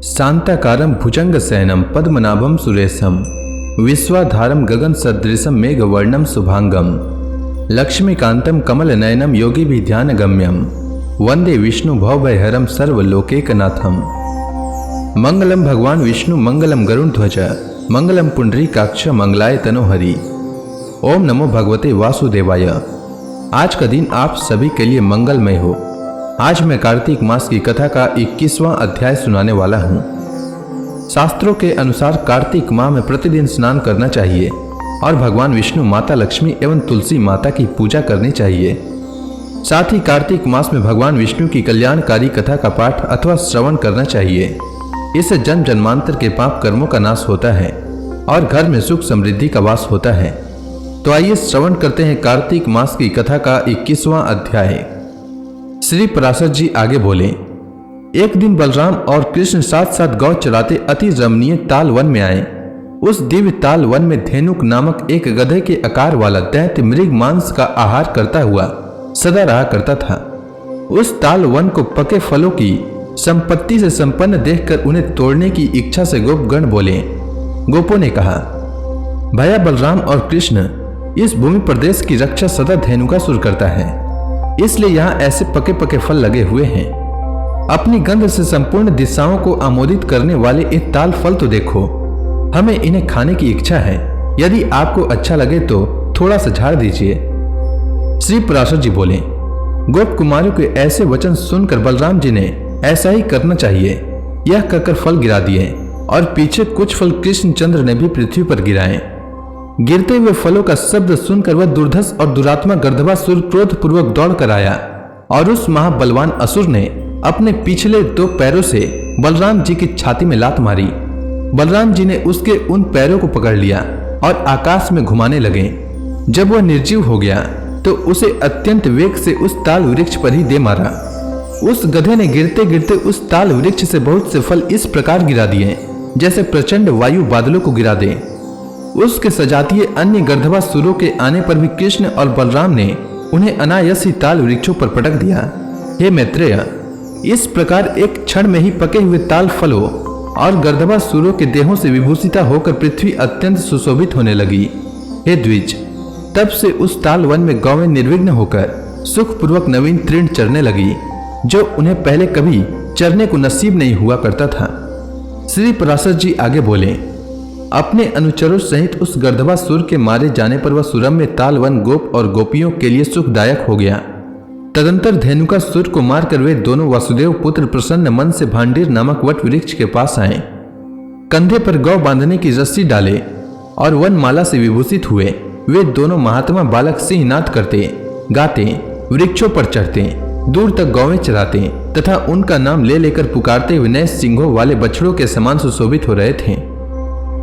शांताकारं भुजंगशयनं पद्मनाभं सुरेशं विश्वाधारं गगनसदृशं मेघवर्णं शुभांगं लक्ष्मीकान्तं कमलनयनं योगिभिध्यानगम्यं वंदे विष्णु भवभयहरं सर्वलोकैकनाथं। मंगलम भगवान विष्णु मंगलम गरुड़ध्वज मंगलम पुंडरीकाक्ष मंगलाय तनोहरि। ओम नमो भगवते वासुदेवाय। आज का दिन आप सभी के लिए मंगलमय हो। आज मैं कार्तिक मास की कथा का 21वां अध्याय सुनाने वाला हूँ। शास्त्रों के अनुसार कार्तिक माह में प्रतिदिन स्नान करना चाहिए और भगवान विष्णु, माता लक्ष्मी एवं तुलसी माता की पूजा करनी चाहिए। साथ ही कार्तिक मास में भगवान विष्णु की कल्याणकारी कथा का पाठ अथवा श्रवण करना चाहिए। इससे जन्म जन्मांतर के पाप कर्मों का नाश होता है और घर में सुख समृद्धि का वास होता है। तो आइए श्रवण करते हैं कार्तिक मास की कथा का 21वां अध्याय। श्री पराशर जी आगे बोले, एक दिन बलराम और कृष्ण साथ साथ गौ चराते अति रमणीय ताल वन में आए। उस दिव्य ताल वन में धेनुक नामक एक गधे के आकार वाला दैत्य मृग मांस का आहार करता हुआ सदा रहा करता था। उस ताल वन को पके फलों की संपत्ति से संपन्न देखकर उन्हें तोड़ने की इच्छा से गोपगण बोले। गोपों ने कहा, भैया बलराम और कृष्ण, इस भूमि प्रदेश की रक्षा सदा धेनुकासुर करता है, इसलिए यहाँ ऐसे पके पके फल लगे हुए हैं। अपनी गंध से संपूर्ण दिशाओं को आमोदित करने वाले ये ताल फल तो देखो, हमें इन्हें खाने की इच्छा है। यदि आपको अच्छा लगे तो थोड़ा सा झाड़ दीजिए। श्री पराशर जी बोले। गोप कुमारों के ऐसे वचन सुनकर बलराम जी ने ऐसा ही करना चाहिए यह कहकर फल गिरा दिए और पीछे कुछ फल कृष्णचंद्र ने भी पृथ्वी पर गिराए। गिरते हुए फलों का शब्द सुनकर वह दुर्धर्ष और दुरात्मा गर्दभासुर क्रोध पूर्वक दौड़ कर आया और उस महाबलवान असुर ने अपने पिछले 2 पैरों से बलराम जी की छाती में लात मारी। बलराम जी ने उसके उन पैरों को पकड़ लिया और आकाश में घुमाने लगे। जब वह निर्जीव हो गया तो उसे अत्यंत वेग से उस ताल वृक्ष पर ही दे मारा। उस गधे ने गिरते गिरते उस ताल वृक्ष से बहुत से फल इस प्रकार गिरा दिए जैसे प्रचंड वायु बादलों को गिरा दे। उसके सजातीय अन्य गर्दभासुरों के आने पर भी कृष्ण और बलराम ने उन्हें अनायास ही ताल वृक्षों पर पटक दिया। हे मैत्रेय, इस प्रकार एक क्षण में ही पके हुए ताल फलों और गर्दभासुरों के देहों से विभूषिता होकर पृथ्वी अत्यंत सुशोभित होने लगी। हे द्विज, तब से उस ताल वन में गौवें निर्विघ्न होकर सुखपूर्वक नवीन तृण चरने लगी, जो उन्हें पहले कभी चरने को नसीब नहीं हुआ करता था। श्री पराशर जी आगे बोले, अपने अनुचरों सहित उस गर्दभासुर के मारे जाने पर वह सुरम्य ताल वन गोप और गोपियों के लिए सुखदायक हो गया। तदंतर धेनुकासुर को मारकर वे दोनों वासुदेव पुत्र प्रसन्न मन से भांडीर नामक वट वृक्ष के पास आए। कंधे पर गौ बांधने की रस्सी डाले और वन माला से विभूषित हुए वे दोनों महात्मा बालक सिंहनाद करते गाते वृक्षों पर चढ़ते, दूर तक गौवें चराते तथा उनका नाम ले लेकर पुकारते हुए नए सिंहों वाले बछड़ों के समान सुशोभित हो रहे थे।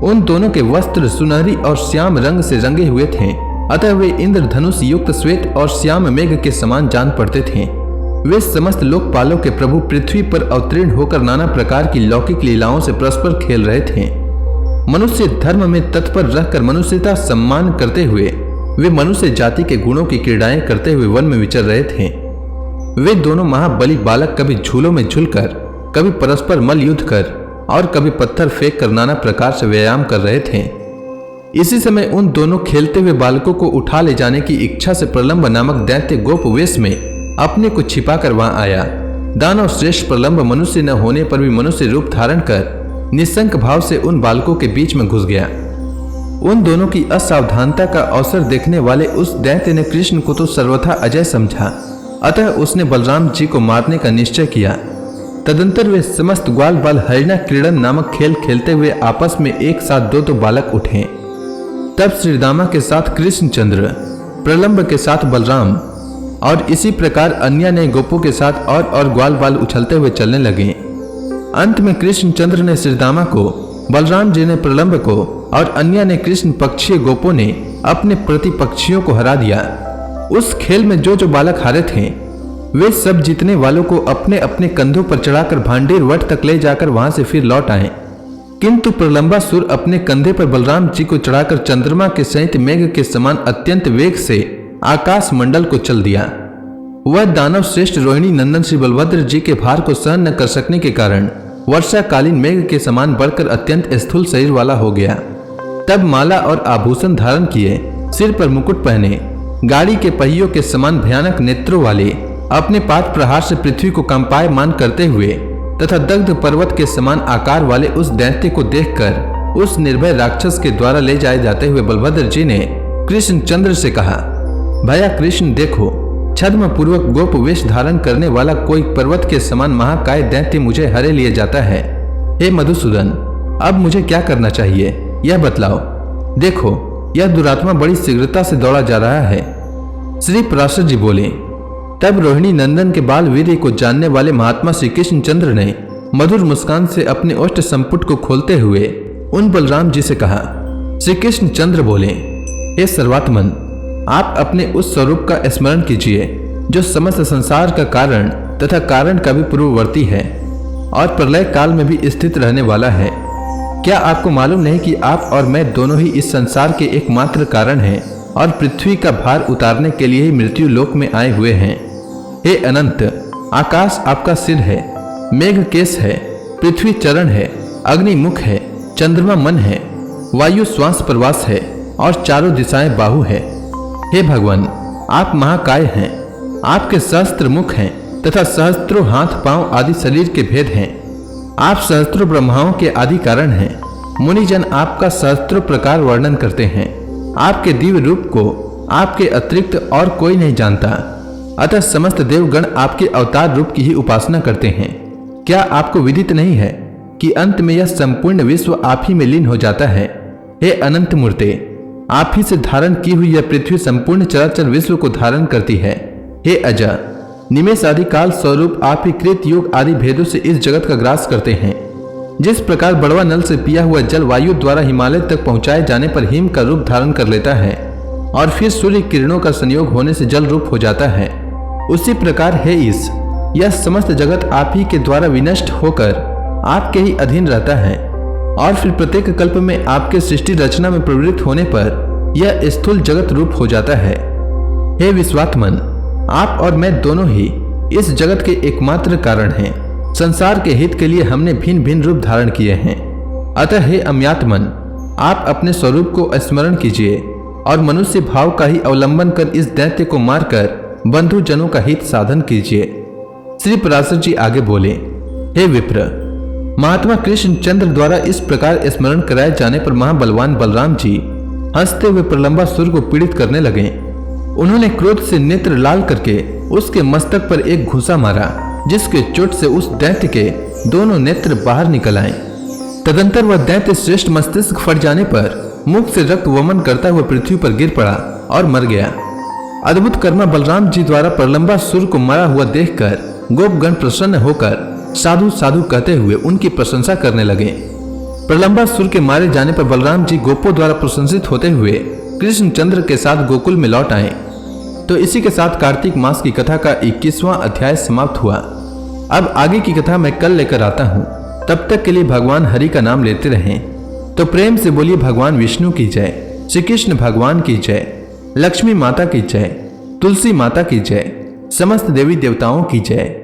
उन दोनों के वस्त्र सुनहरी और श्याम रंग से रंगे हुए थे, अतः वे इंद्रधनुष युक्त श्वेत और श्याम मेघ के समान जान पड़ते थे। वे समस्त लोकपालों के प्रभु पृथ्वी पर अवतीर्ण होकर नाना प्रकार की लौकिक लीलाओं से परस्पर खेल रहे थे। मनुष्य धर्म में तत्पर रहकर मनुष्यता सम्मान करते हुए वे मनुष्य जाति के गुणों की क्रीड़ाएं करते हुए वन में विचर रहे थे। वे दोनों महाबली बालक कभी झूलों में झूलकर, कभी परस्पर मल युद्ध कर और कभी पत्थर फेंक कर नाना प्रकार से व्यायाम कर रहे थे। इसी समय उन दोनों खेलते हुए बालकों को उठा ले जाने की इच्छा से प्रलंब नामक दैत्य गोप वेश में अपने को छिपाकर वहां आया। दानव श्रेष्ठ प्रलंब मनुष्य न होने पर भी मनुष्य रूप धारण कर निशंक भाव से उन बालकों के बीच में घुस गया। उन दोनों की असावधानता का अवसर देखने वाले उस दैत्य ने कृष्ण को तो सर्वथा अजय समझा, अतः उसने बलराम जी को मारने का निश्चय किया। तदंतर वे समस्त ग्वाल बाल हरिणा क्रीड़न नामक खेल खेलते हुए आपस में एक साथ 2 बालक उठे। तब श्रीदामा के साथ कृष्णचंद्र, प्रलंब के साथ बलराम और इसी प्रकार अन्य नए गोपों के साथ और ग्वाल बाल उछलते हुए चलने लगे। अंत में कृष्णचंद्र ने श्रीदामा को, बलराम जी ने प्रलंब को और अन्य ने कृष्ण पक्षीय गोपों ने अपने प्रतिपक्षियों को हरा दिया। उस खेल में जो बालक हारे थे वे सब जीतने वालों को अपने अपने कंधों पर चढ़ाकर भांडीर वट तक ले जाकर वहां से फिर लौट आए। किंतु प्रलंबासुर अपने कंधे पर बलराम जी को चढ़ाकर चंद्रमा के सहित मेघ के समान अत्यंत वेग से आकाश मंडल को चल दिया। वह दानव श्रेष्ठ रोहिणी नंदन श्री बलभद्र जी के भार को सहन न कर सकने के कारण वर्षाकालीन मेघ के समान बढ़कर अत्यंत स्थूल शरीर वाला हो गया। तब माला और आभूषण धारण किए, सिर पर मुकुट पहने, गाड़ी के पहियों के समान भयानक नेत्रों वाले, अपने पाद प्रहार से पृथ्वी को कंपायमान करते हुए तथा दग्ध पर्वत के समान आकार वाले उस दैत्य को देखकर उस निर्भय राक्षस के द्वारा ले जाए जाते हुए बलभद्र जी ने कृष्णचंद्र से कहा, भैया कृष्ण देखो, छद्म पूर्वक गोप वेश धारण करने वाला कोई पर्वत के समान महाकाय दैत्य मुझे हरे लिए जाता है। हे मधुसूदन, अब मुझे क्या करना चाहिए यह बतलाओ। देखो, यह दुरात्मा बड़ी शीघ्रता से दौड़ा जा रहा है। श्री पराशर जी बोले। तब रोहिणी नंदन के बाल वीर्य को जानने वाले महात्मा श्री कृष्णचंद्र ने मधुर मुस्कान से अपने ओष्ठ संपुट को खोलते हुए उन बलराम जी से कहा। श्री कृष्णचंद्र बोले, हे सर्वात्मन, आप अपने उस स्वरूप का स्मरण कीजिए जो समस्त संसार का कारण तथा कारण का भी पूर्ववर्ती है और प्रलय काल में भी स्थित रहने वाला है। क्या आपको मालूम नहीं कि आप और मैं दोनों ही इस संसार के एकमात्र कारण हैं और पृथ्वी का भार उतारने के लिए ही मृत्यु लोक में आए हुए हैं। हे अनंत, आकाश आपका सिर है, मेघ केश है, पृथ्वी चरण है, अग्नि मुख है, चंद्रमा मन है, वायु श्वास प्रवास है और चारों दिशाएं बाहु है। हे भगवान, आप महाकाय हैं, आपके सहस्त्र मुख हैं तथा सहस्त्रों हाथ पांव आदि शरीर के भेद हैं। आप सहस्त्रों ब्रह्माओं के आदि कारण हैं। मुनिजन आपका सहस्त्रों प्रकार वर्णन करते हैं। आपके दिव्य रूप को आपके अतिरिक्त और कोई नहीं जानता, अतः समस्त देवगण आपके अवतार रूप की ही उपासना करते हैं। क्या आपको विदित नहीं है कि अंत में यह संपूर्ण विश्व आप ही में लीन हो जाता है। हे अनंत मूर्ते, आप ही से धारण की हुई यह पृथ्वी संपूर्ण चराचर विश्व को धारण करती है। हे अजा, निमेष आदि काल स्वरूप आप ही कृत योग आदि भेदों से इस जगत का ग्रास करते हैं। जिस प्रकार बड़वा नल से पिया हुआ जल वायु द्वारा हिमालय तक पहुंचाए जाने पर हिम का रूप धारण कर लेता है और फिर सूर्य किरणों का संयोग होने से जल रूप हो जाता है, उसी प्रकार है इस यह समस्त जगत आप ही के द्वारा विनष्ट होकर आपके ही अधीन रहता है और फिर प्रत्येक कल्प में आपके सृष्टि रचना में प्रवृत्त होने पर यह स्थूल जगत रूप हो जाता है। हे विश्वात्मन, आप और मैं दोनों ही इस जगत के एकमात्र कारण हैं। संसार के हित के लिए हमने भिन्न भिन्न रूप धारण किए हैं। अतः हे अम्यात्मन, आप अपने स्वरूप को स्मरण कीजिए और मनुष्य भाव का ही अवलंबन कर इस दैत्य को मारकर बंधु जनों का हित साधन कीजिए। श्री पराशर जी आगे बोले, हे विप्र, महात्मा कृष्णचंद्र द्वारा इस प्रकार स्मरण कराए जाने पर महाबलवान बलराम जी हंसते हुए प्रलंबासुर को पीड़ित करने लगे। उन्होंने क्रोध से नेत्र लाल करके उसके मस्तक पर एक घूंसा मारा, जिसके चोट से उस दैत्य के दोनों नेत्र बाहर निकल आए। तदंतर वह दैत्य श्रेष्ठ मस्तिष्क फट जाने पर मुख से रक्त वमन करता हुआ पृथ्वी पर गिर पड़ा और मर गया। अद्भुत कर्मा बलराम जी द्वारा प्रलंबासुर को मरा हुआ देखकर गोपगण प्रसन्न होकर साधु साधु कहते हुए उनकी प्रशंसा करने लगे। प्रलंबासुर के मारे जाने पर बलराम जी गोपों द्वारा प्रशंसित होते हुए कृष्णचंद्र के साथ गोकुल में लौट आए। तो इसी के साथ कार्तिक मास की कथा का 21वां अध्याय समाप्त हुआ। अब आगे की कथा मैं कल लेकर आता हूँ। तब तक के लिए भगवान हरि का नाम लेते रहें। तो प्रेम से बोलिए भगवान विष्णु की जय, श्री कृष्ण भगवान की जय, लक्ष्मी माता की जय, तुलसी माता की जय, समस्त देवी देवताओं की जय।